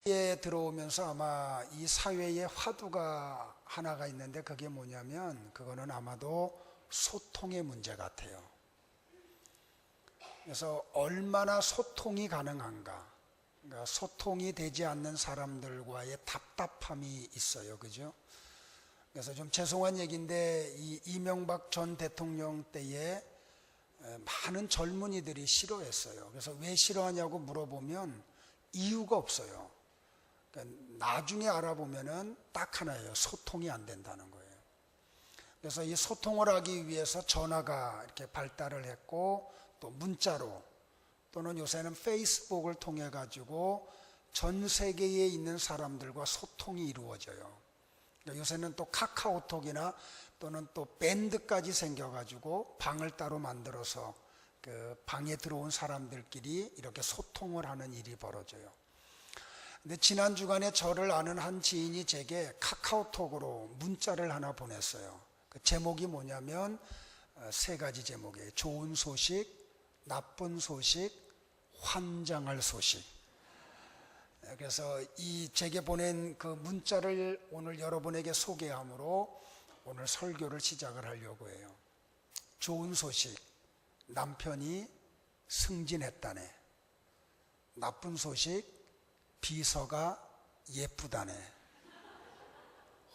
에 들어오면서 아마 이 사회에 화두가 하나가 있는데 그게 뭐냐면 그거는 아마도 소통의 문제 같아요. 그래서 얼마나 소통이 가능한가, 그러니까 소통이 되지 않는 사람들과의 답답함이 있어요. 그죠? 그래서 좀 죄송한 얘기인데 이 이명박 전 대통령 때에 많은 젊은이들이 싫어했어요. 그래서 왜 싫어하냐고 물어보면 이유가 없어요. 그러니까 나중에 알아보면은 딱 하나예요. 소통이 안 된다는 거예요. 그래서 이 소통을 하기 위해서 전화가 이렇게 발달을 했고 또 문자로 또는 요새는 페이스북을 통해 가지고 전 세계에 있는 사람들과 소통이 이루어져요. 그러니까 요새는 또 카카오톡이나 또는 또 밴드까지 생겨가지고 방을 따로 만들어서 그 방에 들어온 사람들끼리 이렇게 소통을 하는 일이 벌어져요. 근데 지난 주간에 저를 아는 한 지인이 제게 카카오톡으로 문자를 하나 보냈어요. 그 제목이 뭐냐면 세 가지 제목이에요. 좋은 소식, 나쁜 소식, 환장할 소식. 그래서 이 제게 보낸 그 문자를 오늘 여러분에게 소개함으로 오늘 설교를 시작을 하려고 해요. 좋은 소식, 남편이 승진했다네. 나쁜 소식, 비서가 예쁘다네.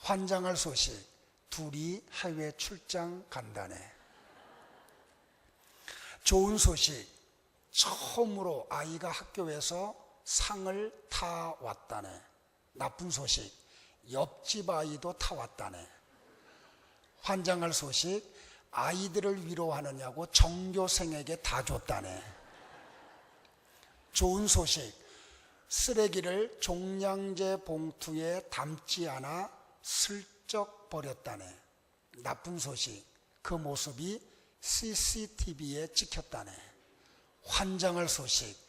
환장할 소식, 둘이 해외 출장 간다네. 좋은 소식, 처음으로 아이가 학교에서 상을 타왔다네. 나쁜 소식, 옆집 아이도 타왔다네. 환장할 소식, 아이들을 위로하느냐고 전교생에게 다 줬다네. 좋은 소식, 쓰레기를 종량제 봉투에 담지 않아 슬쩍 버렸다네. 나쁜 소식, 그 모습이 CCTV에 찍혔다네. 환장할 소식,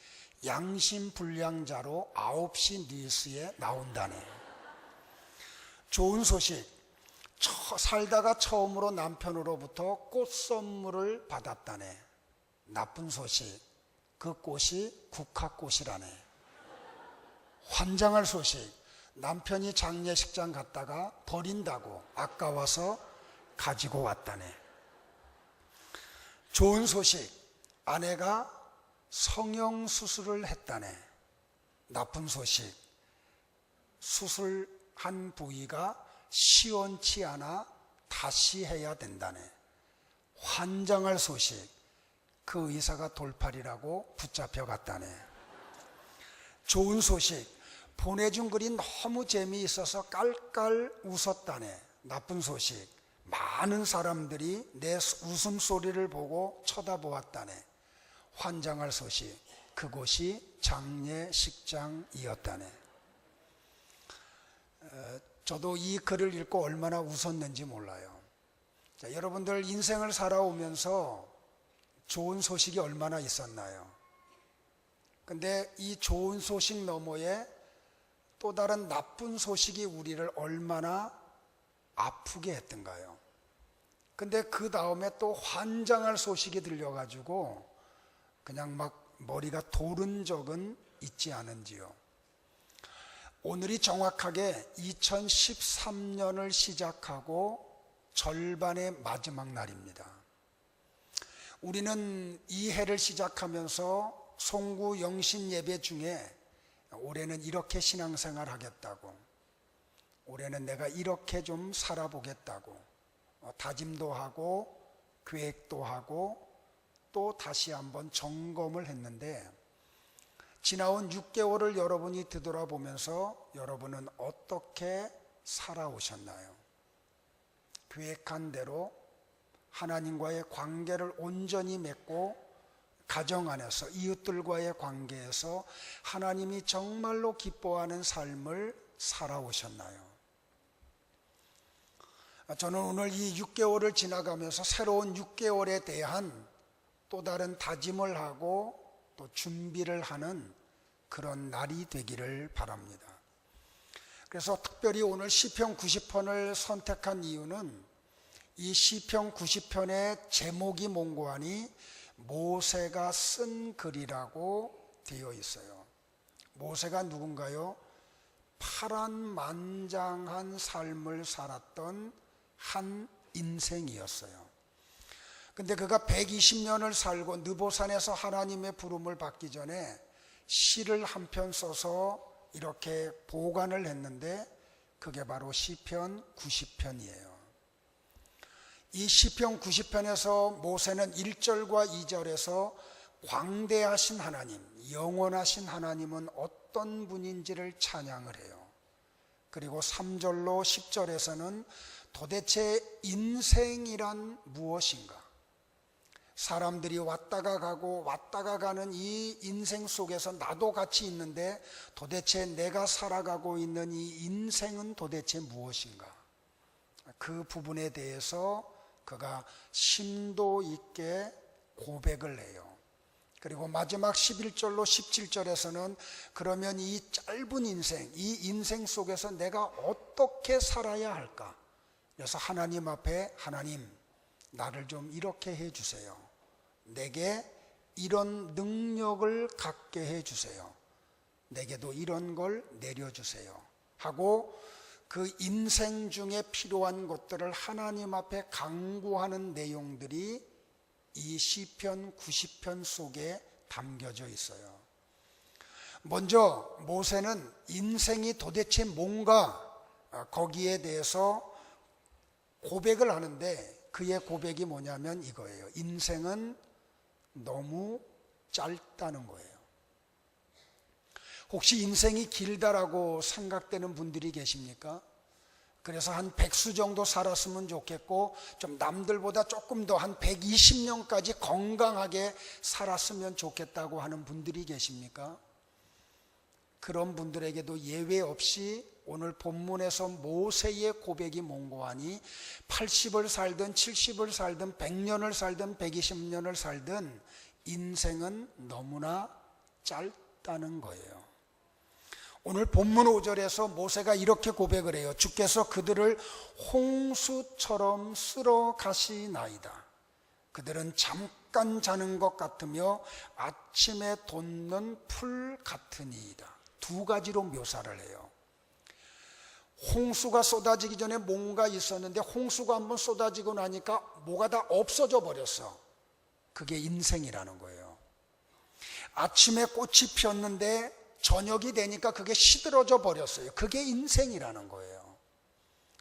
양심불량자로 9시 뉴스에 나온다네. 좋은 소식, 살다가 처음으로 남편으로부터 꽃 선물을 받았다네. 나쁜 소식, 그 꽃이 국화꽃이라네. 환장할 소식, 남편이 장례식장 갔다가 버린다고 아까워서 가지고 왔다네. 좋은 소식, 아내가 성형수술을 했다네. 나쁜 소식, 수술한 부위가 시원치 않아 다시 해야 된다네. 환장할 소식, 그 의사가 돌팔이라고 붙잡혀 갔다네. 좋은 소식, 보내준 글이 너무 재미있어서 깔깔 웃었다네. 나쁜 소식, 많은 사람들이 내 웃음소리를 보고 쳐다보았다네. 환장할 소식, 그곳이 장례식장이었다네. 저도 이 글을 읽고 얼마나 웃었는지 몰라요. 자, 여러분들 인생을 살아오면서 좋은 소식이 얼마나 있었나요? 근데 이 좋은 소식 너머에 또 다른 나쁜 소식이 우리를 얼마나 아프게 했던가요? 근데 그 다음에 또 환장할 소식이 들려가지고 그냥 막 머리가 도른 적은 있지 않은지요. 오늘이 정확하게 2013년을 시작하고 절반의 마지막 날입니다. 우리는 이 해를 시작하면서 송구 영신 예배 중에 올해는 이렇게 신앙생활 하겠다고, 올해는 내가 이렇게 좀 살아보겠다고 다짐도 하고 계획도 하고 또 다시 한번 점검을 했는데, 지나온 6개월을 여러분이 되돌아보면서 여러분은 어떻게 살아오셨나요? 계획한 대로 하나님과의 관계를 온전히 맺고 가정 안에서 이웃들과의 관계에서 하나님이 정말로 기뻐하는 삶을 살아오셨나요? 저는 오늘 이 6개월을 지나가면서 새로운 6개월에 대한 또 다른 다짐을 하고 또 준비를 하는 그런 날이 되기를 바랍니다. 그래서 특별히 오늘 시편 90편을 선택한 이유는 이 시편 90편의 제목이 뭔고 하니 모세가 쓴 글이라고 되어 있어요. 모세가 누군가요? 파란만장한 삶을 살았던 한 인생이었어요. 근데 그가 120년을 살고 느보산에서 하나님의 부름을 받기 전에 시를 한 편 써서 이렇게 보관을 했는데 그게 바로 시편 90편이에요. 이 시편 90편에서 모세는 1절과 2절에서 광대하신 하나님, 영원하신 하나님은 어떤 분인지를 찬양을 해요. 그리고 3절로 10절에서는 도대체 인생이란 무엇인가? 사람들이 왔다가 가고 왔다가 가는 이 인생 속에서 나도 같이 있는데 도대체 내가 살아가고 있는 이 인생은 도대체 무엇인가? 그 부분에 대해서 그가 심도 있게 고백을 해요. 그리고 마지막 11절로 17절에서는 그러면 이 짧은 인생, 이 인생 속에서 내가 어떻게 살아야 할까? 그래서 하나님 앞에 하나님, 나를 좀 이렇게 해주세요. 내게 이런 능력을 갖게 해주세요. 내게도 이런 걸 내려주세요. 하고 그 인생 중에 필요한 것들을 하나님 앞에 간구하는 내용들이 이 시편 90편 속에 담겨져 있어요. 먼저 모세는 인생이 도대체 뭔가 거기에 대해서 고백을 하는데 그의 고백이 뭐냐면 이거예요. 인생은 너무 짧다는 거예요. 혹시 인생이 길다라고 생각되는 분들이 계십니까? 그래서 한 100수 정도 살았으면 좋겠고 좀 남들보다 조금 더 한 120년까지 건강하게 살았으면 좋겠다고 하는 분들이 계십니까? 그런 분들에게도 예외 없이 오늘 본문에서 모세의 고백이 몽고하니 80을 살든 70을 살든 100년을 살든 120년을 살든 인생은 너무나 짧다는 거예요. 오늘 본문 5절에서 모세가 이렇게 고백을 해요. 주께서 그들을 홍수처럼 쓸어 가시나이다. 그들은 잠깐 자는 것 같으며 아침에 돋는 풀 같으니이다. 두 가지로 묘사를 해요. 홍수가 쏟아지기 전에 뭔가 있었는데 홍수가 한번 쏟아지고 나니까 뭐가 다 없어져 버렸어. 그게 인생이라는 거예요. 아침에 꽃이 피었는데 저녁이 되니까 그게 시들어져 버렸어요. 그게 인생이라는 거예요.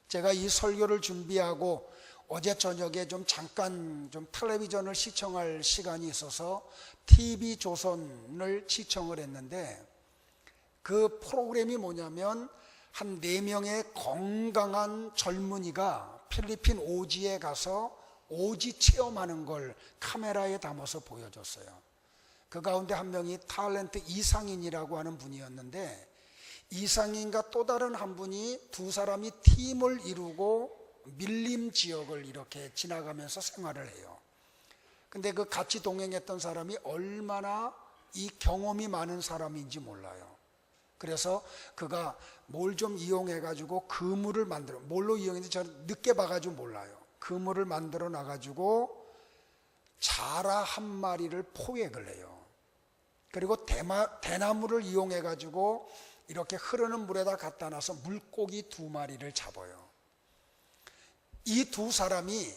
제가 이 설교를 준비하고 어제 저녁에 잠깐 텔레비전을 시청할 시간이 있어서 TV조선을 시청을 했는데 그 프로그램이 뭐냐면 한 4명의 건강한 젊은이가 필리핀 오지에 가서 오지 체험하는 걸 카메라에 담아서 보여줬어요. 그 가운데 한 명이 탤런트 이상인이라고 하는 분이었는데 이상인과 또 다른 한 분이 두 사람이 팀을 이루고 밀림 지역을 이렇게 지나가면서 생활을 해요. 근데 그 같이 동행했던 사람이 얼마나 이 경험이 많은 사람인지 몰라요. 그래서 그가 뭘 좀 이용해가지고 그물을 만들어, 뭘로 이용했는지 저는 늦게 봐가지고 몰라요. 그물을 만들어 놔가지고 자라 한 마리를 포획을 해요. 그리고 대나무를 이용해가지고 이렇게 흐르는 물에다 갖다 놔서 물고기 2마리를 잡아요. 이 두 사람이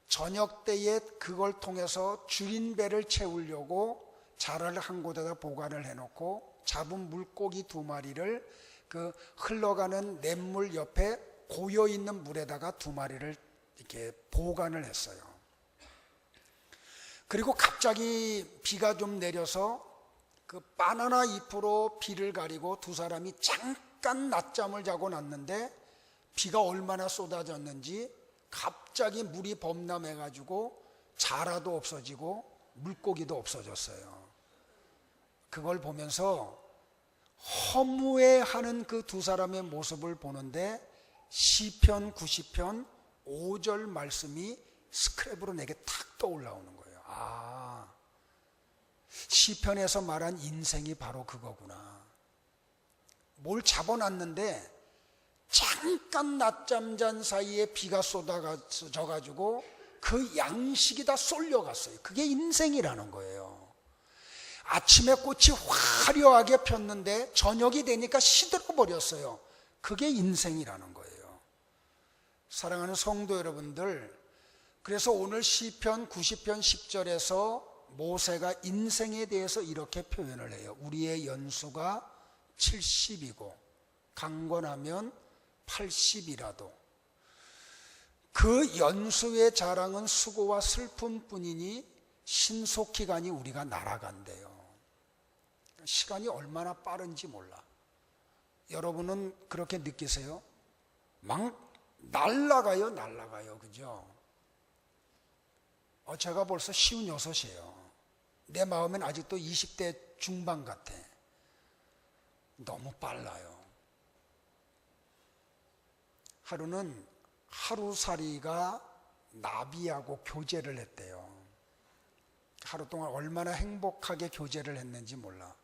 저녁 때에 그걸 통해서 줄임배를 채우려고 자라를 한 곳에다 보관을 해놓고 잡은 물고기 2마리를 그 흘러가는 냇물 옆에 고여있는 물에다가 2마리를 이렇게 보관을 했어요. 그리고 갑자기 비가 좀 내려서 그 바나나 잎으로 비를 가리고 두 사람이 잠깐 낮잠을 자고 났는데 비가 얼마나 쏟아졌는지 갑자기 물이 범람해가지고 자라도 없어지고 물고기도 없어졌어요. 그걸 보면서 허무해하는 그 두 사람의 모습을 보는데 시편 90편 5절 말씀이 스크랩으로 내게 탁 떠올라오는 거예요. 시편에서 말한 인생이 바로 그거구나. 뭘 잡아놨는데 잠깐 낮잠 잔 사이에 비가 쏟아져가지고 그 양식이 다 쏠려갔어요. 그게 인생이라는 거예요. 아침에 꽃이 화려하게 폈는데 저녁이 되니까 시들어 버렸어요. 그게 인생이라는 거예요. 사랑하는 성도 여러분들, 그래서 오늘 시편 90편 10절에서 모세가 인생에 대해서 이렇게 표현을 해요. 우리의 연수가 70이고 강건하면 80이라도 그 연수의 자랑은 수고와 슬픔뿐이니 신속히 가니 우리가 날아간대요. 시간이 얼마나 빠른지 몰라. 여러분은 그렇게 느끼세요? 막 날아가요. 그죠? 제가 벌써 56이에요. 내 마음엔 아직도 20대 중반 같아. 너무 빨라요. 하루는 하루살이가 나비하고 교제를 했대요. 하루 동안 얼마나 행복하게 교제를 했는지 몰라.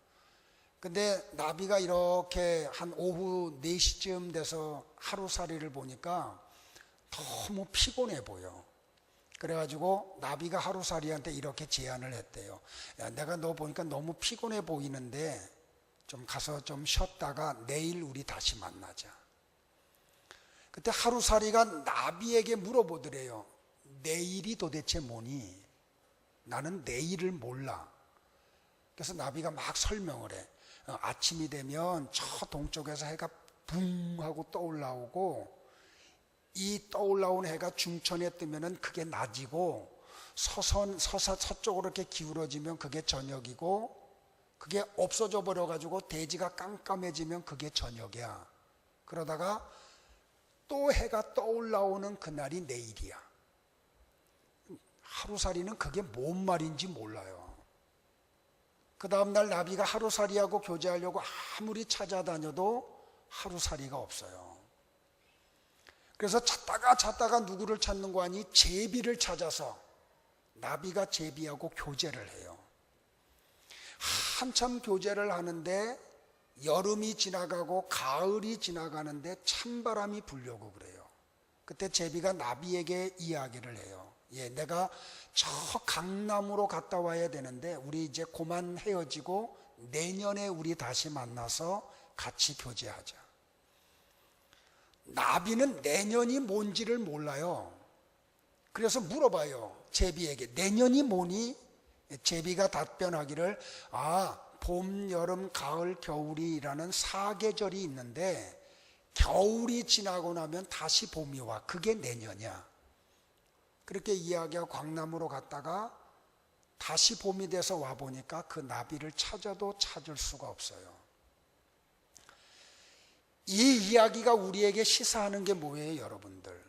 근데 나비가 이렇게 한 오후 4시쯤 돼서 하루살이를 보니까 너무 피곤해 보여. 그래가지고 나비가 하루살이한테 이렇게 제안을 했대요. 야, 내가 너 보니까 너무 피곤해 보이는데 좀 가서 좀 쉬었다가 내일 우리 다시 만나자. 그때 하루살이가 나비에게 물어보더래요. 내일이 도대체 뭐니? 나는 내일을 몰라. 그래서 나비가 막 설명을 해. 아침이 되면 저 동쪽에서 해가 붕 하고 떠올라오고, 이 떠올라온 해가 중천에 뜨면은 그게 낮이고, 서쪽으로 이렇게 기울어지면 그게 저녁이고, 그게 없어져 버려가지고 대지가 깜깜해지면 그게 저녁이야. 그러다가 또 해가 떠올라오는 그날이 내일이야. 하루살이는 그게 뭔 말인지 몰라요. 그 다음날 나비가 하루살이하고 교제하려고 아무리 찾아다녀도 하루살이가 없어요. 그래서 찾다가 누구를 찾는 거 아니? 제비를 찾아서 나비가 제비하고 교제를 해요. 한참 교제를 하는데 여름이 지나가고 가을이 지나가는데 찬바람이 불려고 그래요. 그때 제비가 나비에게 이야기를 해요. 내가 저 강남으로 갔다 와야 되는데 우리 이제 그만 헤어지고 내년에 우리 다시 만나서 같이 교제하자. 나비는 내년이 뭔지를 몰라요. 그래서 물어봐요. 제비에게 내년이 뭐니? 제비가 답변하기를 봄, 여름, 가을, 겨울이라는 4계절이 있는데 겨울이 지나고 나면 다시 봄이 와. 그게 내년이야. 그렇게 이야기하고 강남으로 갔다가 다시 봄이 돼서 와보니까 그 나비를 찾아도 찾을 수가 없어요. 이 이야기가 우리에게 시사하는 게 뭐예요, 여러분들?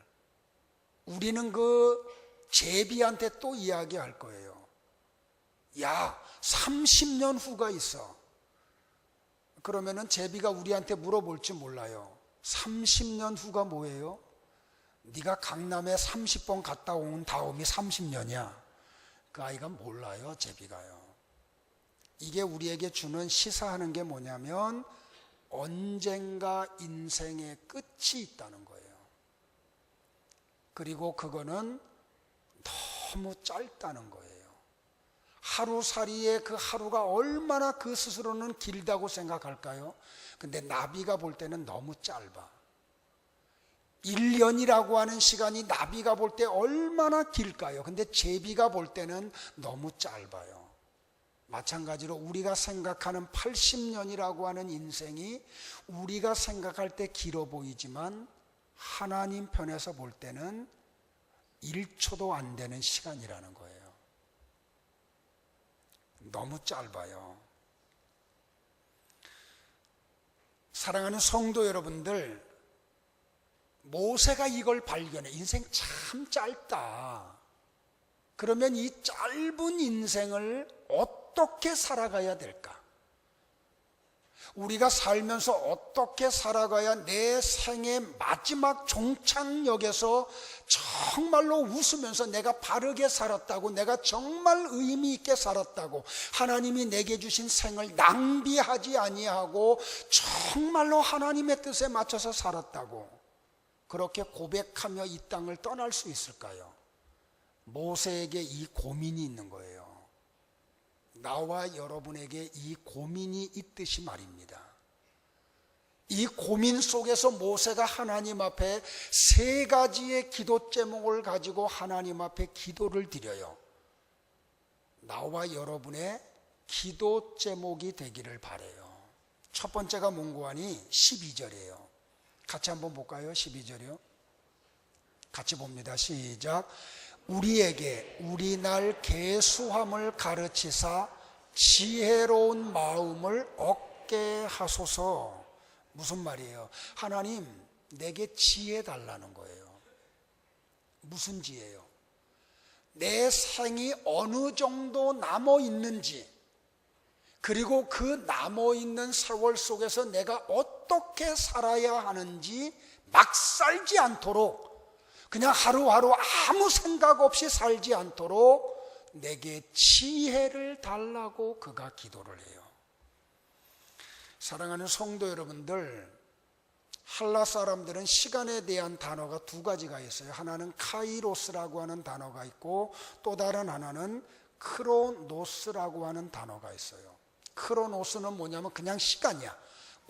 우리는 그 제비한테 또 이야기할 거예요. 야, 30년 후가 있어. 그러면은 제비가 우리한테 물어볼지 몰라요. 30년 후가 뭐예요? 네가 강남에 30번 갔다 온 다음이 30년이야. 그 아이가 몰라요, 제비가요. 이게 우리에게 주는 시사하는 게 뭐냐면 언젠가 인생의 끝이 있다는 거예요. 그리고 그거는 너무 짧다는 거예요. 하루살이의 그 하루가 얼마나 그 스스로는 길다고 생각할까요? 근데 나비가 볼 때는 너무 짧아. 1년이라고 하는 시간이 나비가 볼 때 얼마나 길까요? 근데 제비가 볼 때는 너무 짧아요. 마찬가지로 우리가 생각하는 80년이라고 하는 인생이 우리가 생각할 때 길어 보이지만 하나님 편에서 볼 때는 1초도 안 되는 시간이라는 거예요. 너무 짧아요. 사랑하는 성도 여러분들, 모세가 이걸 발견해. 인생 참 짧다. 그러면 이 짧은 인생을 어떻게 살아가야 될까? 우리가 살면서 어떻게 살아가야 내 생의 마지막 종착역에서 정말로 웃으면서 내가 바르게 살았다고, 내가 정말 의미 있게 살았다고, 하나님이 내게 주신 생을 낭비하지 아니하고 정말로 하나님의 뜻에 맞춰서 살았다고 그렇게 고백하며 이 땅을 떠날 수 있을까요? 모세에게 이 고민이 있는 거예요. 나와 여러분에게 이 고민이 있듯이 말입니다. 이 고민 속에서 모세가 하나님 앞에 세 가지의 기도 제목을 가지고 하나님 앞에 기도를 드려요. 나와 여러분의 기도 제목이 되기를 바라요. 첫 번째가 문구안이 12절이에요. 같이 한번 볼까요? 12절이요. 같이 봅니다. 시작. 우리에게 우리날 계수함을 가르치사 지혜로운 마음을 얻게 하소서. 무슨 말이에요? 하나님, 내게 지혜 달라는 거예요. 무슨 지혜요? 내 생이 어느 정도 남아 있는지, 그리고 그 남아 있는 세월 속에서 내가 어떻게 살아야 하는지 막 살지 않도록, 그냥 하루하루 아무 생각 없이 살지 않도록 내게 지혜를 달라고 그가 기도를 해요. 사랑하는 성도 여러분들, 할라 사람들은 시간에 대한 단어가 두 가지가 있어요. 하나는 카이로스라고 하는 단어가 있고 또 다른 하나는 크로노스라고 하는 단어가 있어요. 크로노스는 뭐냐면 그냥 시간이야.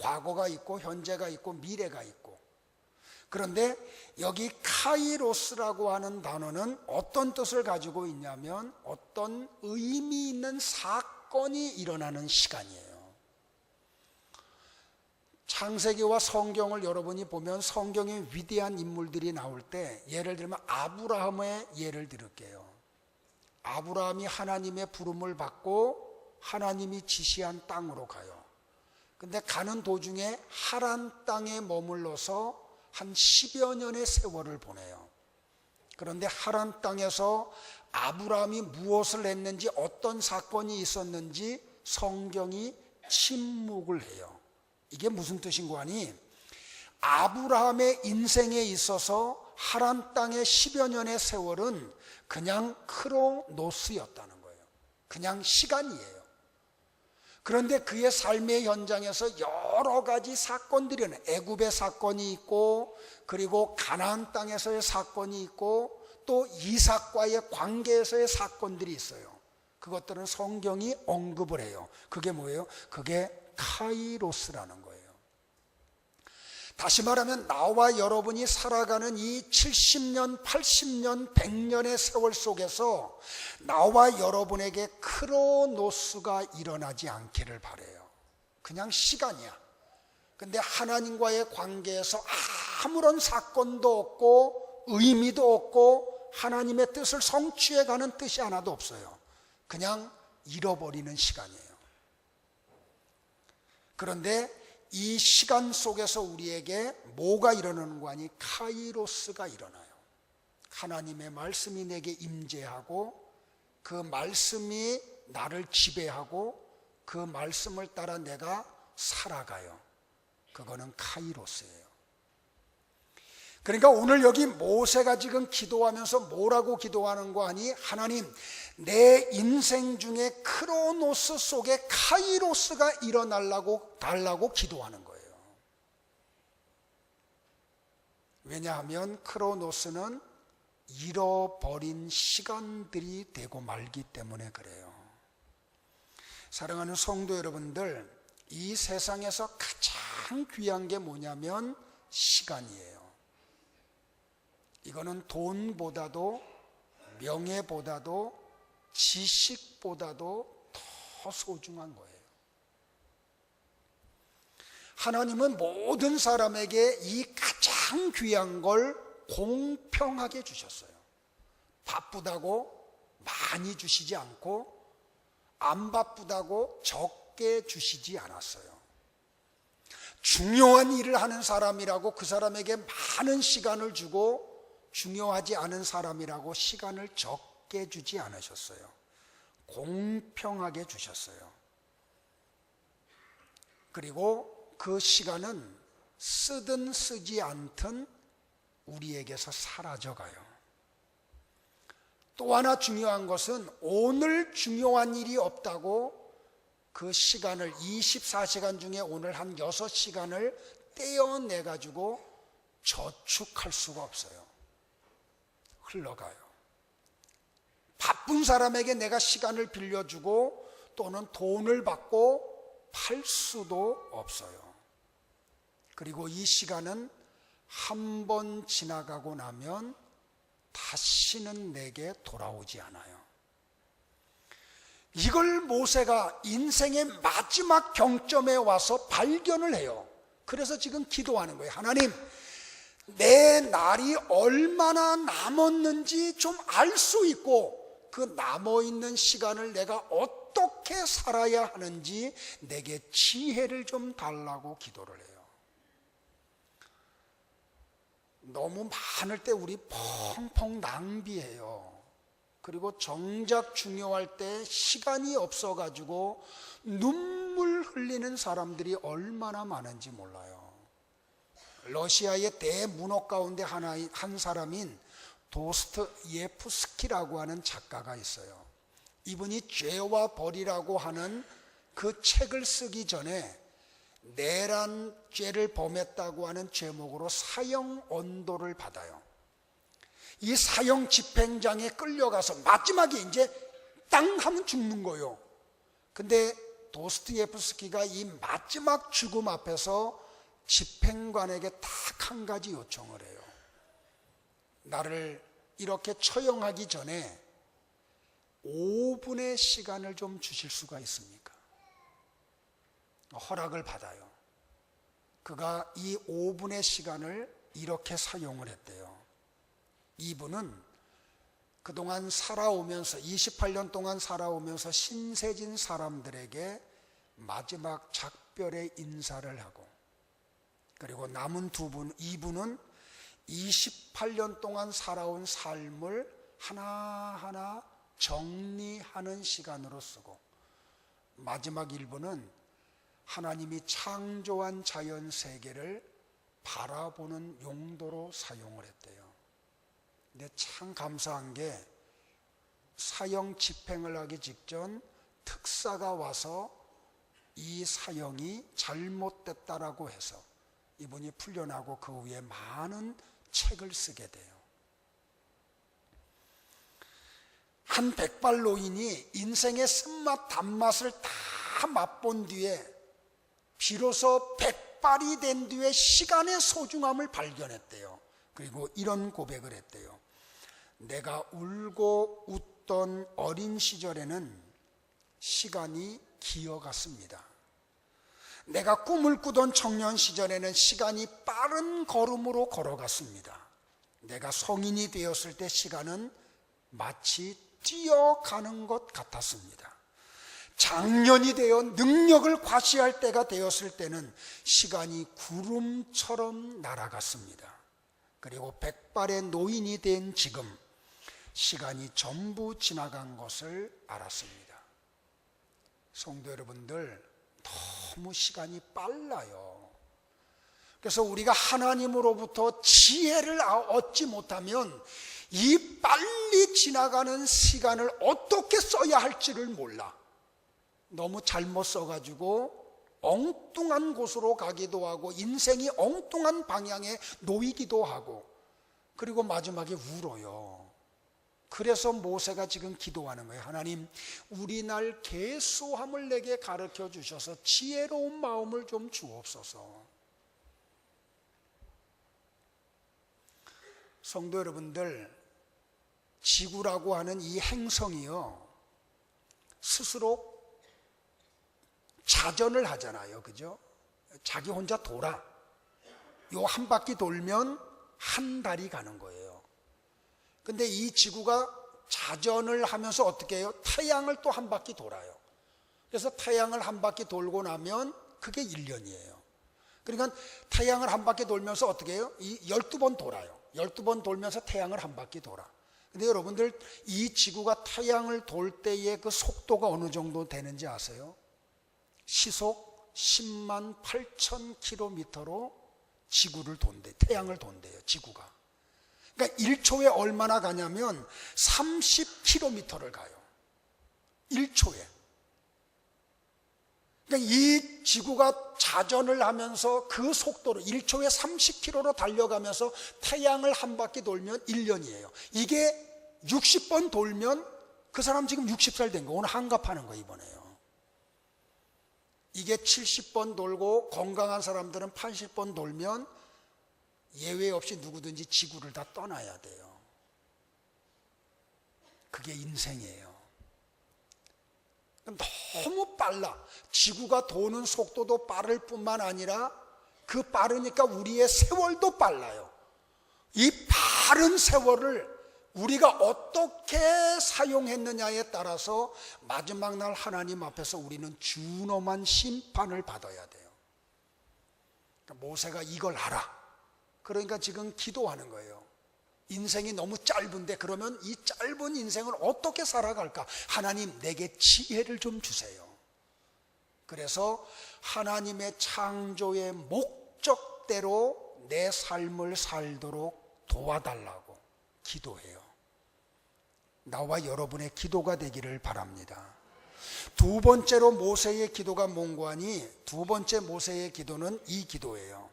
과거가 있고 현재가 있고 미래가 있고. 그런데 여기 카이로스라고 하는 단어는 어떤 뜻을 가지고 있냐면 어떤 의미 있는 사건이 일어나는 시간이에요. 창세기와 성경을 여러분이 보면 성경에 위대한 인물들이 나올 때 예를 들면 아브라함의 예를 들을게요. 아브라함이 하나님의 부름을 받고 하나님이 지시한 땅으로 가요. 근데 가는 도중에 하란 땅에 머물러서 한 10여 년의 세월을 보내요. 그런데 하란 땅에서 아브라함이 무엇을 했는지 어떤 사건이 있었는지 성경이 침묵을 해요. 이게 무슨 뜻인고 하니 아브라함의 인생에 있어서 하란 땅의 10여 년의 세월은 그냥 크로노스였다는 거예요. 그냥 시간이에요. 그런데 그의 삶의 현장에서 여러 가지 사건들이 있어요. 애굽의 사건이 있고 그리고 가나안 땅에서의 사건이 있고 또 이삭과의 관계에서의 사건들이 있어요. 그것들은 성경이 언급을 해요. 그게 뭐예요? 그게 카이로스라는 거예요. 다시 말하면 나와 여러분이 살아가는 이 70년, 80년, 100년의 세월 속에서 나와 여러분에게 크로노스가 일어나지 않기를 바라요. 그냥 시간이야. 근데 하나님과의 관계에서 아무런 사건도 없고 의미도 없고 하나님의 뜻을 성취해가는 뜻이 하나도 없어요. 그냥 잃어버리는 시간이에요. 그런데 이 시간 속에서 우리에게 뭐가 일어나는 거 아니? 카이로스가 일어나요. 하나님의 말씀이 내게 임재하고 그 말씀이 나를 지배하고 그 말씀을 따라 내가 살아가요. 그거는 카이로스예요. 그러니까 오늘 여기 모세가 지금 기도하면서 뭐라고 기도하는 거 아니? 하나님, 내 인생 중에 크로노스 속에 카이로스가 일어나려고 달라고 기도하는 거예요. 왜냐하면 크로노스는 잃어버린 시간들이 되고 말기 때문에 그래요. 사랑하는 성도 여러분들, 이 세상에서 가장 귀한 게 뭐냐면 시간이에요. 이거는 돈보다도 명예보다도 지식보다도 더 소중한 거예요. 하나님은 모든 사람에게 이 가장 귀한 걸 공평하게 주셨어요. 바쁘다고 많이 주시지 않고 안 바쁘다고 적게 주시지 않았어요. 중요한 일을 하는 사람이라고 그 사람에게 많은 시간을 주고 중요하지 않은 사람이라고 시간을 적게 주지 않으셨어요. 공평하게 주셨어요. 그리고 그 시간은 쓰든 쓰지 않든 우리에게서 사라져가요. 또 하나 중요한 것은 오늘 중요한 일이 없다고 그 시간을 24시간 중에 오늘 한 6시간을 떼어내가지고 저축할 수가 없어요. 흘러가요. 바쁜 사람에게 내가 시간을 빌려주고 또는 돈을 받고 팔 수도 없어요. 그리고 이 시간은 한 번 지나가고 나면 다시는 내게 돌아오지 않아요. 이걸 모세가 인생의 마지막 경점에 와서 발견을 해요. 그래서 지금 기도하는 거예요. 하나님, 내 날이 얼마나 남았는지 좀 알 수 있고 그 남아있는 시간을 내가 어떻게 살아야 하는지 내게 지혜를 좀 달라고 기도를 해요. 너무 많을 때 우리 펑펑 낭비해요. 그리고 정작 중요할 때 시간이 없어가지고 눈물 흘리는 사람들이 얼마나 많은지 몰라요. 러시아의 대문호 가운데 한 사람인 도스토예프스키라고 하는 작가가 있어요. 이분이 죄와 벌이라고 하는 그 책을 쓰기 전에 내란 죄를 범했다고 하는 제목으로 사형 언도를 받아요. 이 사형 집행장에 끌려가서 마지막에 이제 땅 하면 죽는 거예요. 근데 도스토예프스키가 이 마지막 죽음 앞에서 집행관에게 딱 한 가지 요청을 해요. 나를 이렇게 처형하기 전에 5분의 시간을 좀 주실 수가 있습니까? 허락을 받아요. 그가 이 5분의 시간을 이렇게 사용을 했대요. 이분은 그동안 살아오면서 28년 동안 살아오면서 신세진 사람들에게 마지막 작별의 인사를 하고, 그리고 남은 이분은 28년 동안 살아온 삶을 하나하나 정리하는 시간으로 쓰고, 마지막 1분은 하나님이 창조한 자연 세계를 바라보는 용도로 사용을 했대요. 근데 참 감사한 게 사형 집행을 하기 직전 특사가 와서 이 사형이 잘못됐다라고 해서 이분이 풀려나고 그 후에 많은 책을 쓰게 돼요. 한 백발 노인이 인생의 쓴맛 단맛을 다 맛본 뒤에 비로소 백발이 된 뒤에 시간의 소중함을 발견했대요. 그리고 이런 고백을 했대요. 내가 울고 웃던 어린 시절에는 시간이 기어갔습니다. 내가 꿈을 꾸던 청년 시절에는 시간이 빠른 걸음으로 걸어갔습니다. 내가 성인이 되었을 때 시간은 마치 뛰어가는 것 같았습니다. 장년이 되어 능력을 과시할 때가 되었을 때는 시간이 구름처럼 날아갔습니다. 그리고 백발의 노인이 된 지금 시간이 전부 지나간 것을 알았습니다. 성도 여러분들, 너무 시간이 빨라요. 그래서 우리가 하나님으로부터 지혜를 얻지 못하면 이 빨리 지나가는 시간을 어떻게 써야 할지를 몰라. 너무 잘못 써가지고 엉뚱한 곳으로 가기도 하고 인생이 엉뚱한 방향에 놓이기도 하고, 그리고 마지막에 울어요. 그래서 모세가 지금 기도하는 거예요. 하나님, 우리 날 계수함을 내게 가르쳐 주셔서 지혜로운 마음을 좀 주옵소서. 성도 여러분들, 지구라고 하는 이 행성이요, 스스로 자전을 하잖아요. 그죠? 자기 혼자 돌아. 요 한 바퀴 돌면 한 달이 가는 거예요. 근데 이 지구가 자전을 하면서 어떻게 해요? 태양을 또 한 바퀴 돌아요. 그래서 태양을 한 바퀴 돌고 나면 그게 1년이에요. 그러니까 태양을 한 바퀴 돌면서 어떻게 해요? 12번 돌아요. 12번 돌면서 태양을 한 바퀴 돌아. 근데 여러분들, 이 지구가 태양을 돌 때의 그 속도가 어느 정도 되는지 아세요? 시속 10만 8천 킬로미터로 지구를 돈대, 태양을 돈대요, 지구가. 그러니까 1초에 얼마나 가냐면 30km를 가요. 1초에. 그러니까 이 지구가 자전을 하면서 그 속도로 1초에 30km로 달려가면서 태양을 한 바퀴 돌면 1년이에요. 이게 60번 돌면 그 사람 지금 60살 된 거, 오늘 한갑하는 거 이번에요. 이게 70번 돌고 건강한 사람들은 80번 돌면 예외 없이 누구든지 지구를 다 떠나야 돼요. 그게 인생이에요. 너무 빨라. 지구가 도는 속도도 빠를 뿐만 아니라 그 빠르니까 우리의 세월도 빨라요. 이 빠른 세월을 우리가 어떻게 사용했느냐에 따라서 마지막 날 하나님 앞에서 우리는 준엄한 심판을 받아야 돼요. 그러니까 모세가 이걸 알아. 그러니까 지금 기도하는 거예요. 인생이 너무 짧은데 그러면 이 짧은 인생을 어떻게 살아갈까? 하나님, 내게 지혜를 좀 주세요. 그래서 하나님의 창조의 목적대로 내 삶을 살도록 도와달라고 기도해요. 나와 여러분의 기도가 되기를 바랍니다. 두 번째로 모세의 기도가 뭔고 하니, 두 번째 모세의 기도는 이 기도예요.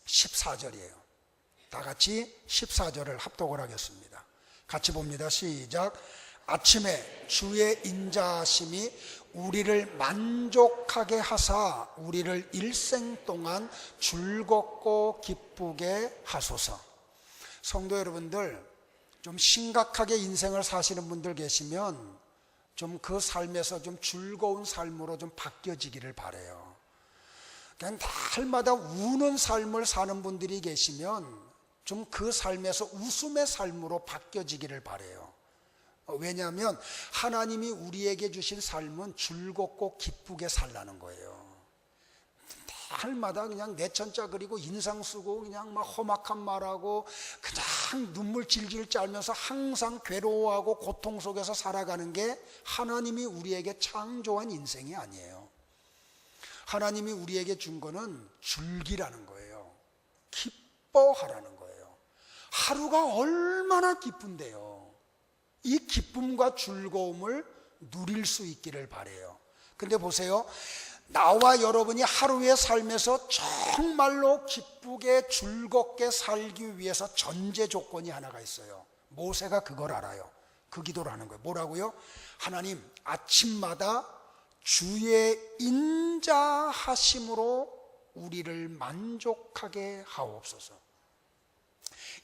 14절이에요. 다 같이 14절을 합독을 하겠습니다. 같이 봅니다. 시작. 아침에 주의 인자하심이 우리를 만족하게 하사 우리를 일생 동안 즐겁고 기쁘게 하소서. 성도 여러분들, 좀 심각하게 인생을 사시는 분들 계시면 좀 그 삶에서 좀 즐거운 삶으로 좀 바뀌어지기를 바라요. 그냥 날마다 우는 삶을 사는 분들이 계시면 좀 그 삶에서 웃음의 삶으로 바뀌어지기를 바라요. 왜냐하면 하나님이 우리에게 주신 삶은 즐겁고 기쁘게 살라는 거예요. 날마다 그냥 내천자 그리고 인상 쓰고 그냥 막 험악한 말하고 그냥 눈물 질질 짜면서 항상 괴로워하고 고통 속에서 살아가는 게 하나님이 우리에게 창조한 인생이 아니에요. 하나님이 우리에게 준 거는 즐기라는 거예요. 기뻐하라는 거예요. 하루가 얼마나 기쁜데요. 이 기쁨과 즐거움을 누릴 수 있기를 바라요. 근데 보세요. 나와 여러분이 하루의 삶에서 정말로 기쁘게 즐겁게 살기 위해서 전제 조건이 하나가 있어요. 모세가 그걸 알아요. 그 기도를 하는 거예요. 뭐라고요? 하나님, 아침마다 주의 인자하심으로 우리를 만족하게 하옵소서.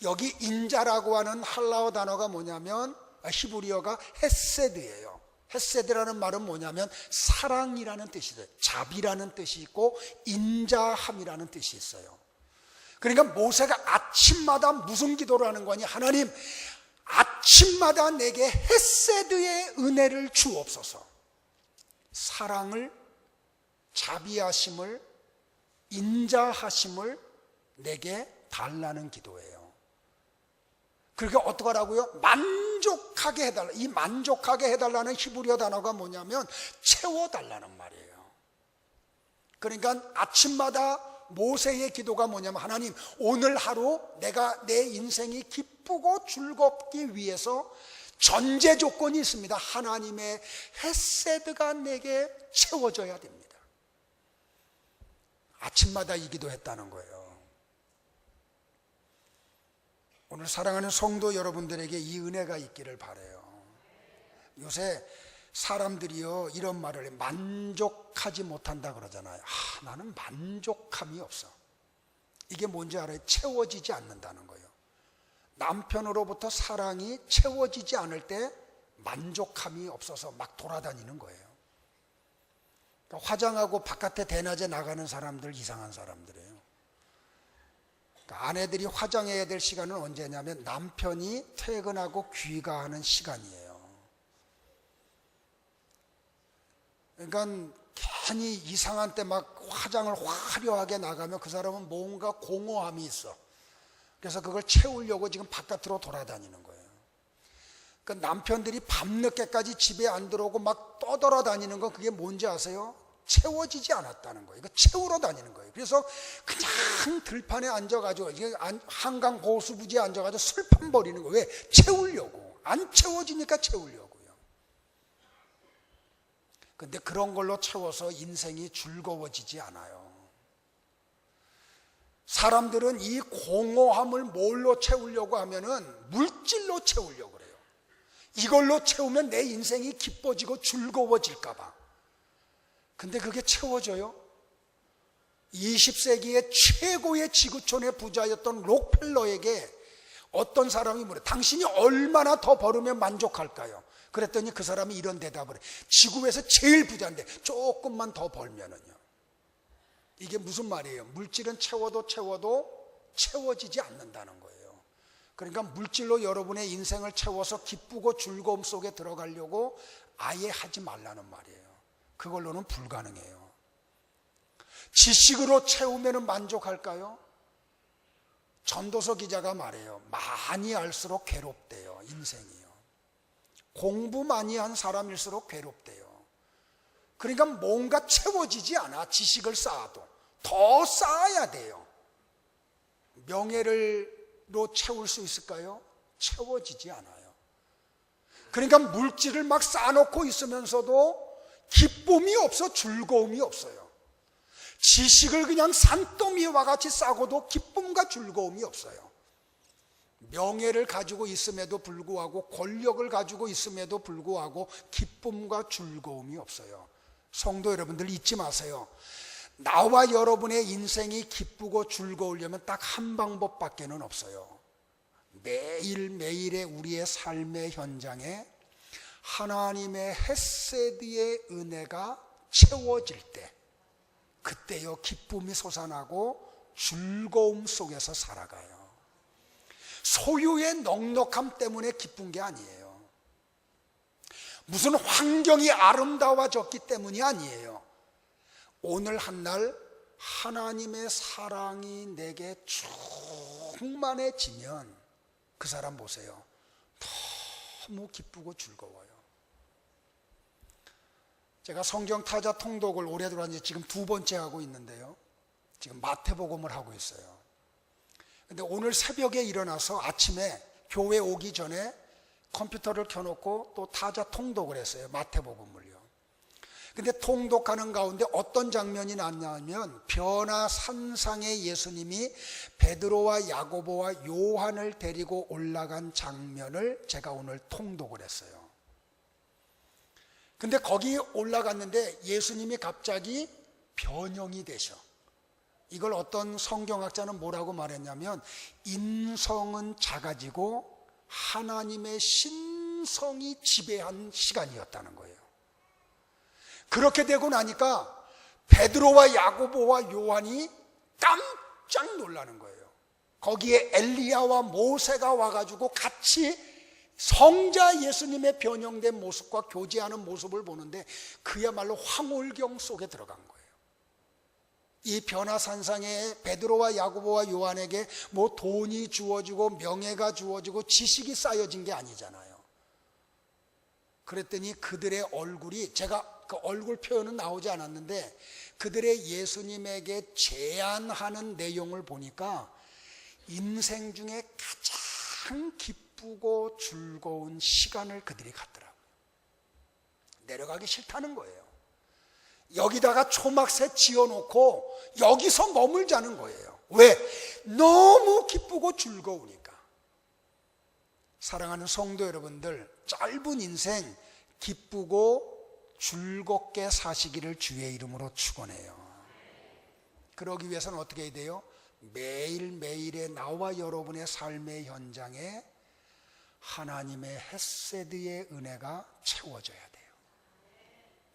여기 인자라고 하는 할라어 단어가 뭐냐면 히브리어가 헤세드예요. 헤세드라는 말은 뭐냐면 사랑이라는 뜻이 있어요. 자비라는 뜻이 있고 인자함이라는 뜻이 있어요. 그러니까 모세가 아침마다 무슨 기도를 하는 거니? 하나님, 아침마다 내게 헤세드의 은혜를 주옵소서. 사랑을, 자비하심을, 인자하심을 내게 달라는 기도예요. 그러니까 어떡하라고요? 만족하게 해달라. 이 만족하게 해달라는 히브리어 단어가 뭐냐면 채워달라는 말이에요. 그러니까 아침마다 모세의 기도가 뭐냐면 하나님, 오늘 하루 내가 내 인생이 기쁘고 즐겁기 위해서 전제 조건이 있습니다. 하나님의 헤세드가 내게 채워져야 됩니다. 아침마다 이 기도했다는 거예요. 오늘 사랑하는 성도 여러분들에게 이 은혜가 있기를 바라요. 요새 사람들이요 이런 말을 해. 만족하지 못한다 그러잖아요. 나는 만족함이 없어. 이게 뭔지 알아요? 채워지지 않는다는 거예요. 남편으로부터 사랑이 채워지지 않을 때 만족함이 없어서 막 돌아다니는 거예요. 그러니까 화장하고 바깥에 대낮에 나가는 사람들 이상한 사람들이에요. 그러니까 아내들이 화장해야 될 시간은 언제냐면 남편이 퇴근하고 귀가하는 시간이에요. 그러니까 괜히 이상한 때 막 화장을 화려하게 나가면 그 사람은 뭔가 공허함이 있어. 그래서 그걸 채우려고 지금 바깥으로 돌아다니는 거예요. 그러니까 남편들이 밤늦게까지 집에 안 들어오고 막 떠돌아다니는 건 그게 뭔지 아세요? 채워지지 않았다는 거예요. 이거 채우러 다니는 거예요. 그래서 그냥 들판에 앉아가지고 한강 호수부지에 앉아가지고 술판 버리는 거예요. 왜? 채우려고. 안 채워지니까 채우려고요. 근데 그런 걸로 채워서 인생이 즐거워지지 않아요. 사람들은 이 공허함을 뭘로 채우려고 하면은 물질로 채우려고 그래요. 이걸로 채우면 내 인생이 기뻐지고 즐거워질까 봐. 근데 그게 채워져요? 20세기의 최고의 지구촌의 부자였던 록펠러에게 어떤 사람이 물어요. 당신이 얼마나 더 벌으면 만족할까요? 그랬더니 그 사람이 이런 대답을 해. 지구에서 제일 부자인데 조금만 더 벌면은요. 이게 무슨 말이에요? 물질은 채워도 채워지지 않는다는 거예요. 그러니까 물질로 여러분의 인생을 채워서 기쁘고 즐거움 속에 들어가려고 아예 하지 말라는 말이에요. 그걸로는 불가능해요. 지식으로 채우면 만족할까요? 전도서 기자가 말해요. 많이 알수록 괴롭대요. 인생이요. 공부 많이 한 사람일수록 괴롭대요. 그러니까 뭔가 채워지지 않아. 지식을 쌓아도 더 쌓아야 돼요. 명예를로 채울 수 있을까요? 채워지지 않아요. 그러니까 물질을 막 쌓아놓고 있으면서도 기쁨이 없어, 즐거움이 없어요. 지식을 그냥 산더미와 같이 싸고도 기쁨과 즐거움이 없어요. 명예를 가지고 있음에도 불구하고, 권력을 가지고 있음에도 불구하고 기쁨과 즐거움이 없어요. 성도 여러분들 잊지 마세요. 나와 여러분의 인생이 기쁘고 즐거우려면 딱 한 방법밖에는 없어요. 매일매일의 우리의 삶의 현장에 하나님의 헤세드의 은혜가 채워질 때, 그때요 기쁨이 솟아나고 즐거움 속에서 살아가요. 소유의 넉넉함 때문에 기쁜 게 아니에요. 무슨 환경이 아름다워졌기 때문이 아니에요. 오늘 한날 하나님의 사랑이 내게 충만해지면 그 사람 보세요. 너무 기쁘고 즐거워요. 제가 성경 타자 통독을 올해 들어간 지 지금 2번째 하고 있는데요. 지금 마태복음을 하고 있어요. 근데 오늘 새벽에 일어나서 아침에 교회 오기 전에 컴퓨터를 켜놓고 또 타자 통독을 했어요. 마태복음을요. 근데 통독하는 가운데 어떤 장면이 났냐면 변화산상에 예수님이 베드로와 야고보와 요한을 데리고 올라간 장면을 제가 오늘 통독을 했어요. 근데 거기 올라갔는데 예수님이 갑자기 변형이 되셔. 이걸 어떤 성경학자는 뭐라고 말했냐면 인성은 작아지고 하나님의 신성이 지배한 시간이었다는 거예요. 그렇게 되고 나니까 베드로와 야고보와 요한이 깜짝 놀라는 거예요. 거기에 엘리야와 모세가 와가지고 같이 성자 예수님의 변형된 모습과 교제하는 모습을 보는데 그야말로 황홀경 속에 들어간 거예요. 이 변화산상에 베드로와 야고보와 요한에게 뭐 돈이 주어지고 명예가 주어지고 지식이 쌓여진 게 아니잖아요. 그랬더니 그들의 얼굴이, 제가 그 얼굴 표현은 나오지 않았는데 그들의 예수님에게 제안하는 내용을 보니까 인생 중에 가장 기쁘고 즐거운 시간을 그들이 갖더라고요. 내려가기 싫다는 거예요. 여기다가 초막새 지어놓고 여기서 머물자는 거예요. 왜? 너무 기쁘고 즐거우니까. 사랑하는 성도 여러분들, 짧은 인생 기쁘고 즐겁게 사시기를 주의 이름으로 축원해요. 그러기 위해서는 어떻게 해야 돼요? 매일매일의 나와 여러분의 삶의 현장에 하나님의 헤세드의 은혜가 채워져야 돼요.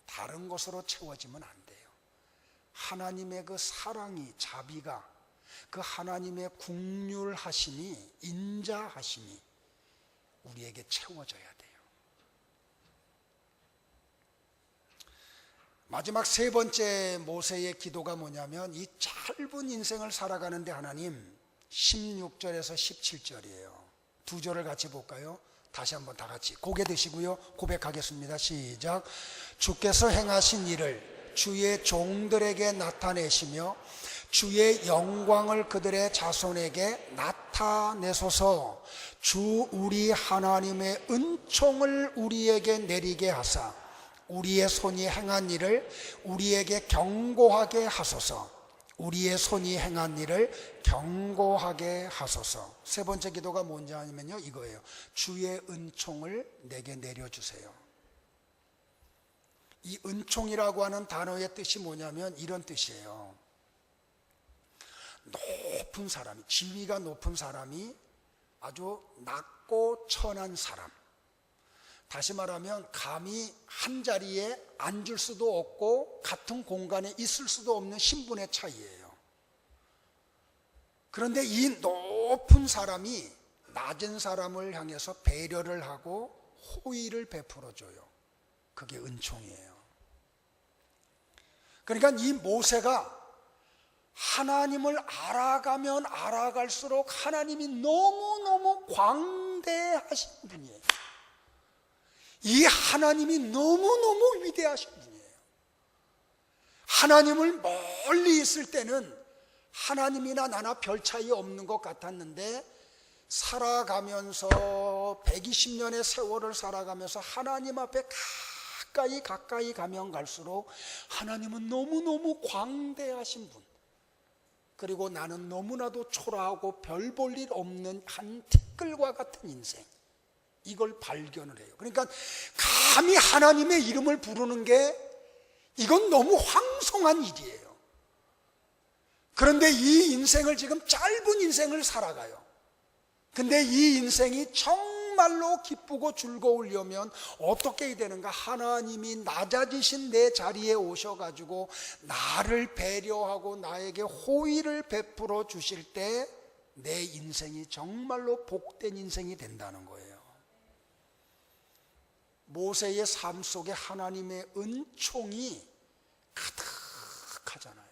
다른 것으로 채워지면 안 돼요. 하나님의 그 사랑이, 자비가, 그 하나님의 긍휼하심이, 인자하심이 우리에게 채워져야 돼요. 마지막 3번째 모세의 기도가 뭐냐면 이 짧은 인생을 살아가는데 하나님, 16절에서 17절이에요. 2절을 같이 볼까요? 다시 한번 다 같이 고개 드시고요. 고백하겠습니다. 시작. 주께서 행하신 일을 주의 종들에게 나타내시며 주의 영광을 그들의 자손에게 나타내소서. 주 우리 하나님의 은총을 우리에게 내리게 하사 우리의 손이 행한 일을 우리에게 경고하게 하소서. 우리의 손이 행한 일을 경고하게 하소서. 3번째 기도가 뭔지 아니면요, 이거예요. 주의 은총을 내게 내려주세요. 이 은총이라고 하는 단어의 뜻이 뭐냐면 이런 뜻이에요. 높은 사람이, 지위가 높은 사람이 아주 낮고 천한 사람, 다시 말하면 감히 한 자리에 앉을 수도 없고 같은 공간에 있을 수도 없는 신분의 차이예요. 그런데 이 높은 사람이 낮은 사람을 향해서 배려를 하고 호의를 베풀어줘요. 그게 은총이에요. 그러니까 이 모세가 하나님을 알아가면 알아갈수록 하나님이 너무너무 광대하신 분이에요. 이 하나님이 너무너무 위대하신 분이에요. 하나님을 멀리 있을 때는 하나님이나 나나 별 차이 없는 것 같았는데 살아가면서 120년의 세월을 살아가면서 하나님 앞에 가까이 가면 갈수록 하나님은 너무너무 광대하신 분, 그리고 나는 너무나도 초라하고 별 볼 일 없는 한 티끌과 같은 인생, 이걸 발견을 해요. 그러니까 감히 하나님의 이름을 부르는 게 이건 너무 황송한 일이에요. 그런데 이 인생을 지금 짧은 인생을 살아가요. 근데 이 인생이 정말로 기쁘고 즐거우려면 어떻게 해야 되는가? 하나님이 낮아지신 내 자리에 오셔가지고 나를 배려하고 나에게 호의를 베풀어 주실 때 내 인생이 정말로 복된 인생이 된다는 거예요. 모세의 삶 속에 하나님의 은총이 가득하잖아요.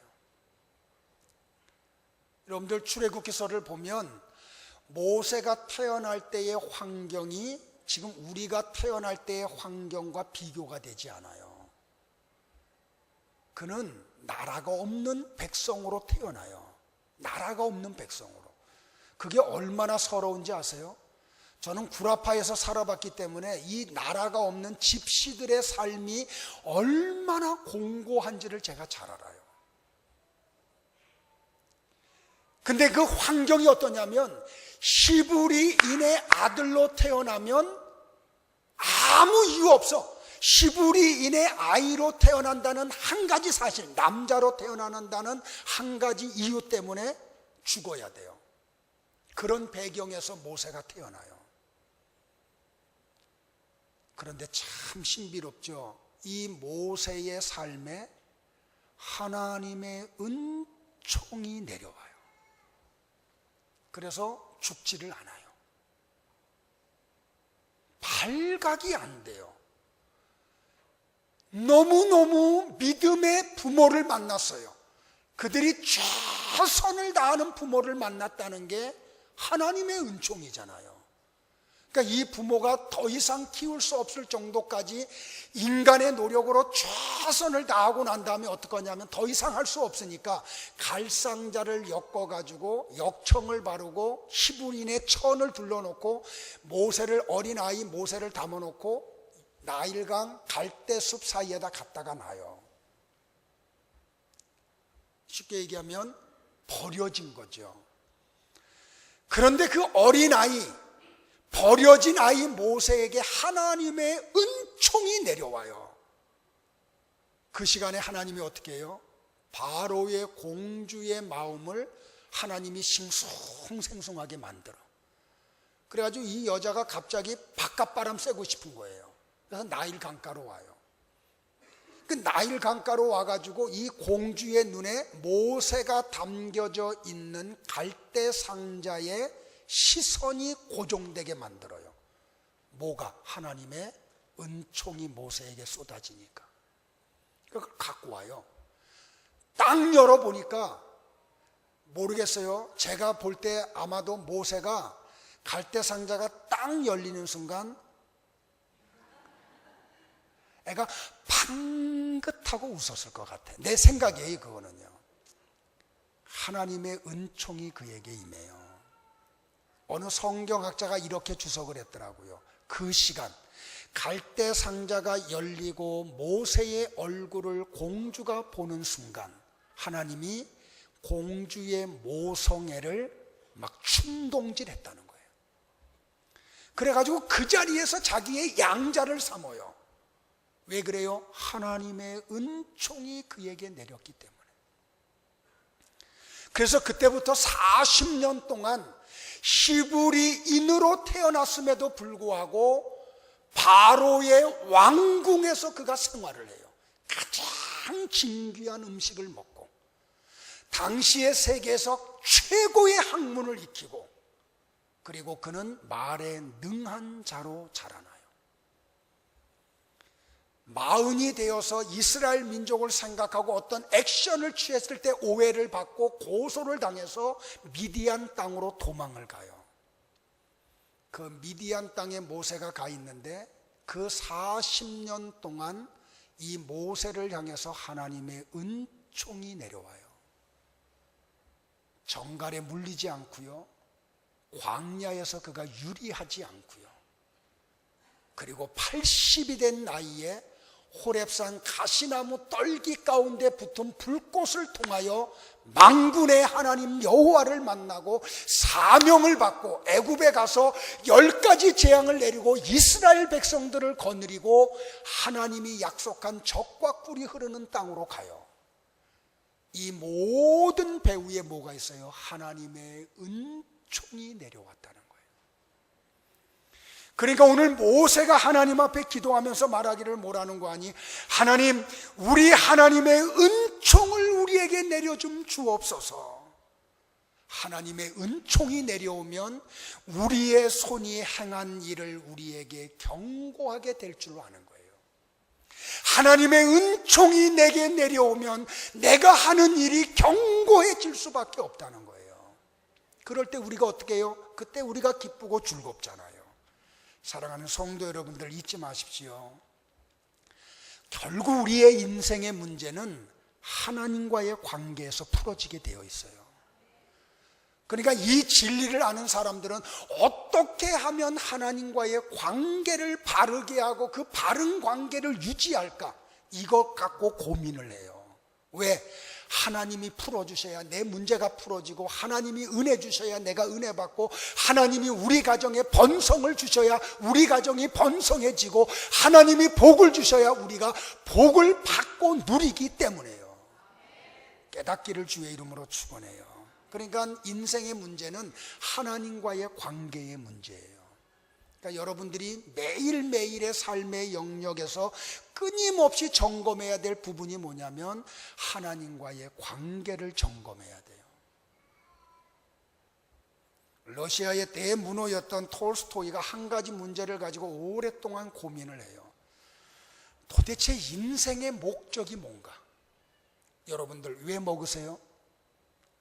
여러분들 출애굽기서를 보면 모세가 태어날 때의 환경이 지금 우리가 태어날 때의 환경과 비교가 되지 않아요. 그는 나라가 없는 백성으로 태어나요. 나라가 없는 백성으로. 그게 얼마나 서러운지 아세요? 저는 구라파에서 살아봤기 때문에 이 나라가 없는 집시들의 삶이 얼마나 공고한지를 제가 잘 알아요. 근데 그 환경이 어떠냐면 시브리인의 아들로 태어나면 아무 이유 없어. 시브리인의 아이로 태어난다는 한 가지 사실, 남자로 태어난다는 한 가지 이유 때문에 죽어야 돼요. 그런 배경에서 모세가 태어나요. 그런데 참 신비롭죠. 이 모세의 삶에 하나님의 은총이 내려와요. 그래서 죽지를 않아요. 발각이 안 돼요. 너무너무 믿음의 부모를 만났어요. 그들이 최선을 다하는 부모를 만났다는 게 하나님의 은총이잖아요. 그러니까 이 부모가 더 이상 키울 수 없을 정도까지 인간의 노력으로 최선을 다하고 난 다음에 어떡하냐면 더 이상 할 수 없으니까 갈상자를 엮어가지고 역청을 바르고 히브리인의 천을 둘러놓고 모세를, 어린아이 모세를 담아놓고 나일강 갈대숲 사이에다 갖다가 놔요. 쉽게 얘기하면 버려진 거죠. 그런데 그 어린아이, 버려진 아이 모세에게 하나님의 은총이 내려와요. 그 시간에 하나님이 어떻게 해요? 바로의 공주의 마음을 하나님이 싱숭생숭하게 만들어. 그래가지고 이 여자가 갑자기 바깥바람 쐬고 싶은 거예요. 그래서 나일 강가로 와요. 그 나일 강가로 와가지고 이 공주의 눈에 모세가 담겨져 있는 갈대 상자에 시선이 고정되게 만들어요. 뭐가? 하나님의 은총이 모세에게 쏟아지니까. 그걸 갖고 와요. 딱 열어보니까 모르겠어요. 제가 볼 때 아마도 모세가 갈대 상자가 딱 열리는 순간 애가 팡긋하고 웃었을 것 같아. 내 생각이에요, 그거는요. 하나님의 은총이 그에게 임해요. 어느 성경학자가 이렇게 주석을 했더라고요. 그 시간 갈대 상자가 열리고 모세의 얼굴을 공주가 보는 순간 하나님이 공주의 모성애를 막 충동질했다는 거예요. 그래가지고 그 자리에서 자기의 양자를 삼아요. 왜 그래요? 하나님의 은총이 그에게 내렸기 때문에. 그래서 그때부터 40년 동안 히브리인으로 태어났음에도 불구하고 바로의 왕궁에서 그가 생활을 해요. 가장 진귀한 음식을 먹고 당시의 세계에서 최고의 학문을 익히고, 그리고 그는 말에 능한 자로 자라나요. 마흔이 되어서 이스라엘 민족을 생각하고 어떤 액션을 취했을 때 오해를 받고 고소를 당해서 미디안 땅으로 도망을 가요. 그 미디안 땅에 모세가 가 있는데 그 40년 동안 이 모세를 향해서 하나님의 은총이 내려와요. 정갈에 물리지 않고요, 광야에서 그가 유리하지 않고요, 그리고 80이 된 나이에 호렙산 가시나무 떨기 가운데 붙은 불꽃을 통하여 만군의 하나님 여호와를 만나고 사명을 받고 애굽에 가서 10가지 재앙을 내리고 이스라엘 백성들을 거느리고 하나님이 약속한 젖과 꿀이 흐르는 땅으로 가요. 이 모든 배후에 뭐가 있어요? 하나님의 은총이 내려왔다는 거예요. 그러니까 오늘 모세가 하나님 앞에 기도하면서 말하기를 뭐라는 거 아니? 하나님, 우리 하나님의 은총을 우리에게 내려 좀 주옵소서. 하나님의 은총이 내려오면 우리의 손이 행한 일을 우리에게 경고하게 될 줄 아는 거예요. 하나님의 은총이 내게 내려오면 내가 하는 일이 경고해질 수밖에 없다는 거예요. 그럴 때 우리가 어떻게 해요? 그때 우리가 기쁘고 즐겁잖아요. 사랑하는 성도 여러분들, 잊지 마십시오. 결국 우리의 인생의 문제는 하나님과의 관계에서 풀어지게 되어 있어요. 그러니까 이 진리를 아는 사람들은 어떻게 하면 하나님과의 관계를 바르게 하고 그 바른 관계를 유지할까, 이것 갖고 고민을 해요. 왜? 하나님이 풀어주셔야 내 문제가 풀어지고, 하나님이 은혜 주셔야 내가 은혜 받고, 하나님이 우리 가정에 번성을 주셔야 우리 가정이 번성해지고, 하나님이 복을 주셔야 우리가 복을 받고 누리기 때문에요. 깨닫기를 주의 이름으로 축원해요. 그러니까 인생의 문제는 하나님과의 관계의 문제예요. 그러니까 여러분들이 매일매일의 삶의 영역에서 끊임없이 점검해야 될 부분이 뭐냐면 하나님과의 관계를 점검해야 돼요. 러시아의 대문호였던 톨스토이가 한 가지 문제를 가지고 오랫동안 고민을 해요. 도대체 인생의 목적이 뭔가? 여러분들 왜 먹으세요?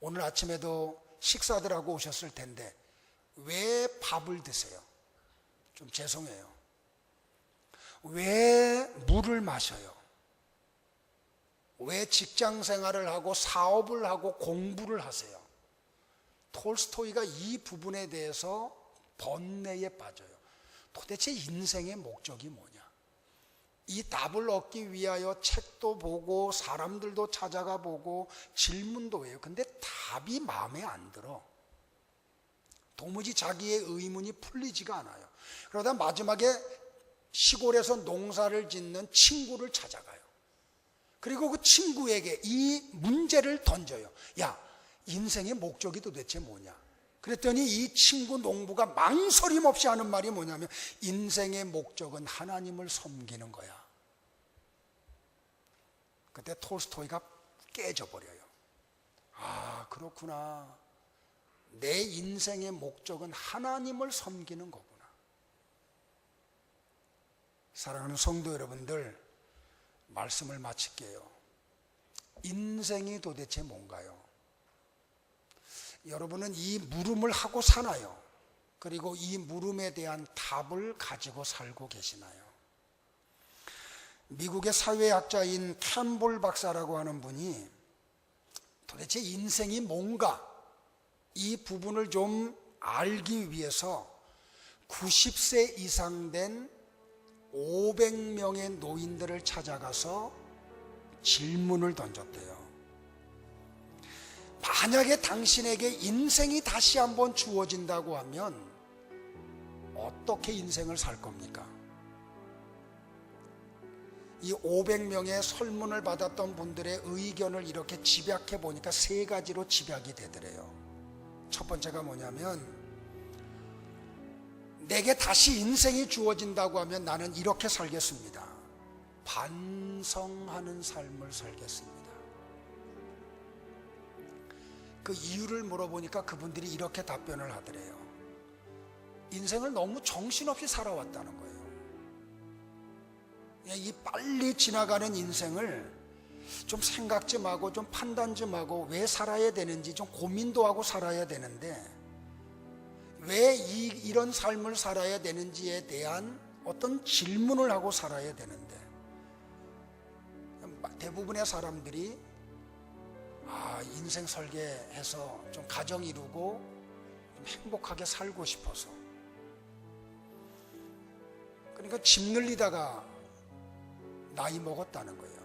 오늘 아침에도 식사들 하고 오셨을 텐데 왜 밥을 드세요? 좀 죄송해요. 왜 물을 마셔요? 왜 직장 생활을 하고 사업을 하고 공부를 하세요? 톨스토이가 이 부분에 대해서 번뇌에 빠져요. 도대체 인생의 목적이 뭐냐? 이 답을 얻기 위하여 책도 보고 사람들도 찾아가 보고 질문도 해요. 근데 답이 마음에 안 들어. 도무지 자기의 의문이 풀리지가 않아요. 그러다 마지막에 시골에서 농사를 짓는 친구를 찾아가요. 그리고 그 친구에게 이 문제를 던져요. 야, 인생의 목적이 도대체 뭐냐? 그랬더니 이 친구 농부가 망설임 없이 하는 말이 뭐냐면 인생의 목적은 하나님을 섬기는 거야. 그때 톨스토이가 깨져버려요. 아, 그렇구나. 내 인생의 목적은 하나님을 섬기는 거구나. 사랑하는 성도 여러분들, 말씀을 마칠게요. 인생이 도대체 뭔가요? 여러분은 이 물음을 하고 사나요? 그리고 이 물음에 대한 답을 가지고 살고 계시나요? 미국의 사회학자인 캠볼 박사라고 하는 분이 도대체 인생이 뭔가 이 부분을 좀 알기 위해서 90세 이상 된 500명의 노인들을 찾아가서 질문을 던졌대요. 만약에 당신에게 인생이 다시 한번 주어진다고 하면 어떻게 인생을 살 겁니까? 이 500명의 설문을 받았던 분들의 의견을 이렇게 집약해 보니까 세 가지로 집약이 되더래요. 첫 번째가 뭐냐면, 내게 다시 인생이 주어진다고 하면 나는 이렇게 살겠습니다. 반성하는 삶을 살겠습니다. 그 이유를 물어보니까 그분들이 이렇게 답변을 하더래요. 인생을 너무 정신없이 살아왔다는 거예요. 이 빨리 지나가는 인생을 좀 생각 좀 하고 좀 판단 좀 하고 왜 살아야 되는지 좀 고민도 하고 살아야 되는데, 왜 이런 삶을 살아야 되는지에 대한 어떤 질문을 하고 살아야 되는데, 대부분의 사람들이 인생 설계해서 좀 가정 이루고 좀 행복하게 살고 싶어서, 그러니까 집 늘리다가 나이 먹었다는 거예요.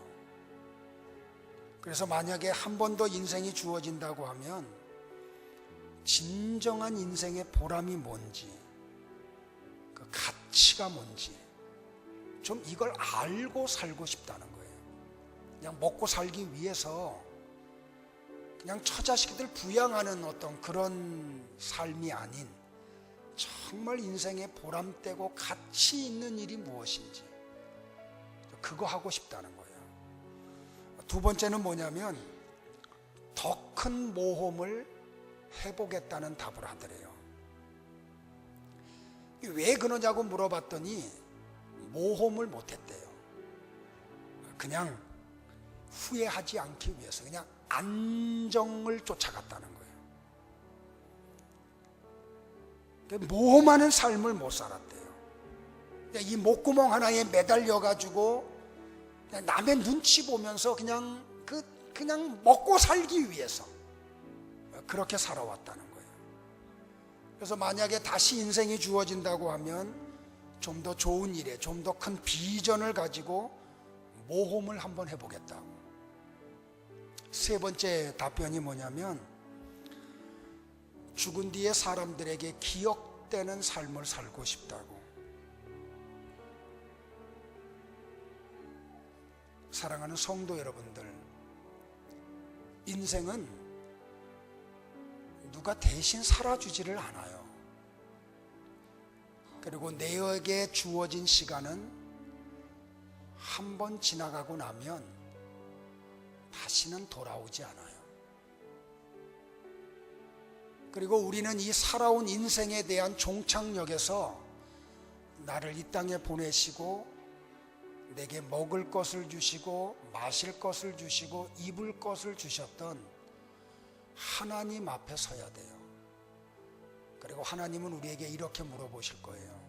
그래서 만약에 한 번 더 인생이 주어진다고 하면 진정한 인생의 보람이 뭔지, 그 가치가 뭔지 좀 이걸 알고 살고 싶다는 거예요. 그냥 먹고 살기 위해서 그냥 처자식들 부양하는 어떤 그런 삶이 아닌, 정말 인생의 보람되고 가치 있는 일이 무엇인지 그거 하고 싶다는 거예요. 두 번째는 뭐냐면, 더 큰 모험을 해보겠다는 답을 하더래요. 왜 그러냐고 물어봤더니 모험을 못했대요. 그냥 후회하지 않기 위해서 그냥 안정을 쫓아갔다는 거예요. 모험하는 삶을 못 살았대요. 이 목구멍 하나에 매달려가지고 남의 눈치 보면서 그냥 먹고 살기 위해서 그렇게 살아왔다는 거예요. 그래서 만약에 다시 인생이 주어진다고 하면 좀 더 좋은 일에, 좀 더 큰 비전을 가지고 모험을 한번 해보겠다고. 세 번째 답변이 뭐냐면, 죽은 뒤에 사람들에게 기억되는 삶을 살고 싶다고. 사랑하는 성도 여러분들, 인생은 누가 대신 살아주지를 않아요. 그리고 내게 주어진 시간은 한 번 지나가고 나면 다시는 돌아오지 않아요. 그리고 우리는 이 살아온 인생에 대한 종착역에서 나를 이 땅에 보내시고 내게 먹을 것을 주시고 마실 것을 주시고 입을 것을 주셨던 하나님 앞에 서야 돼요. 그리고 하나님은 우리에게 이렇게 물어보실 거예요.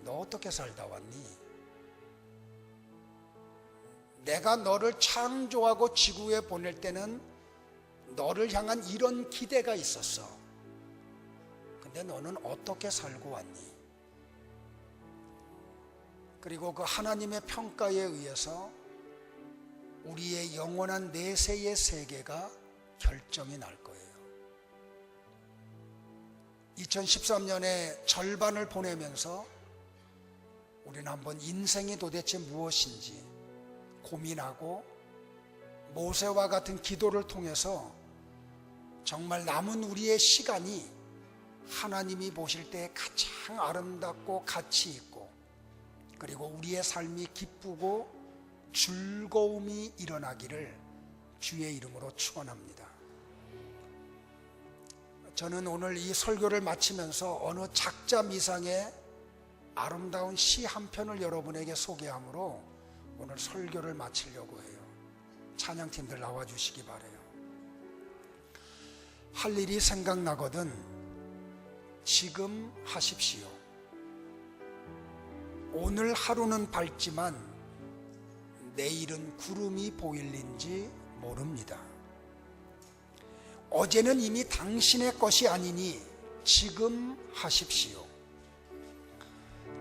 너 어떻게 살다 왔니? 내가 너를 창조하고 지구에 보낼 때는 너를 향한 이런 기대가 있었어. 근데 너는 어떻게 살고 왔니? 그리고 그 하나님의 평가에 의해서 우리의 영원한 내세의 세계가 결정이 날 거예요. 2013년에 절반을 보내면서 우리는 한번 인생이 도대체 무엇인지 고민하고, 모세와 같은 기도를 통해서 정말 남은 우리의 시간이 하나님이 보실 때 가장 아름답고 가치 있고, 그리고 우리의 삶이 기쁘고 즐거움이 일어나기를 주의 이름으로 축원합니다. 저는 오늘 이 설교를 마치면서 어느 작자 미상의 아름다운 시 한 편을 여러분에게 소개함으로 오늘 설교를 마치려고 해요. 찬양팀들 나와주시기 바라요. 할 일이 생각나거든 지금 하십시오. 오늘 하루는 밝지만 내일은 구름이 보일는지 모릅니다. 어제는 이미 당신의 것이 아니니 지금 하십시오.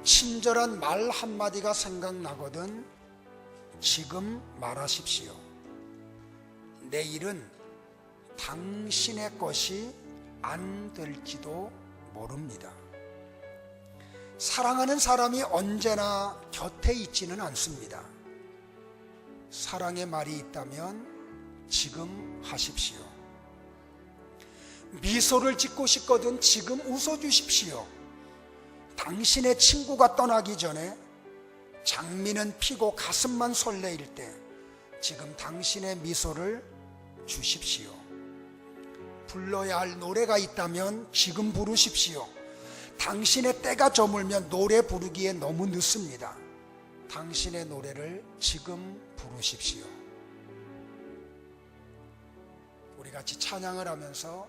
친절한 말 한마디가 생각나거든 지금 말하십시오. 내일은 당신의 것이 안 될지도 모릅니다. 사랑하는 사람이 언제나 곁에 있지는 않습니다. 사랑의 말이 있다면 지금 하십시오. 미소를 짓고 싶거든 지금 웃어주십시오. 당신의 친구가 떠나기 전에 장미는 피고 가슴만 설레일 때 지금 당신의 미소를 주십시오. 불러야 할 노래가 있다면 지금 부르십시오. 당신의 때가 저물면 노래 부르기에 너무 늦습니다. 당신의 노래를 지금 부르십시오. 우리 같이 찬양을 하면서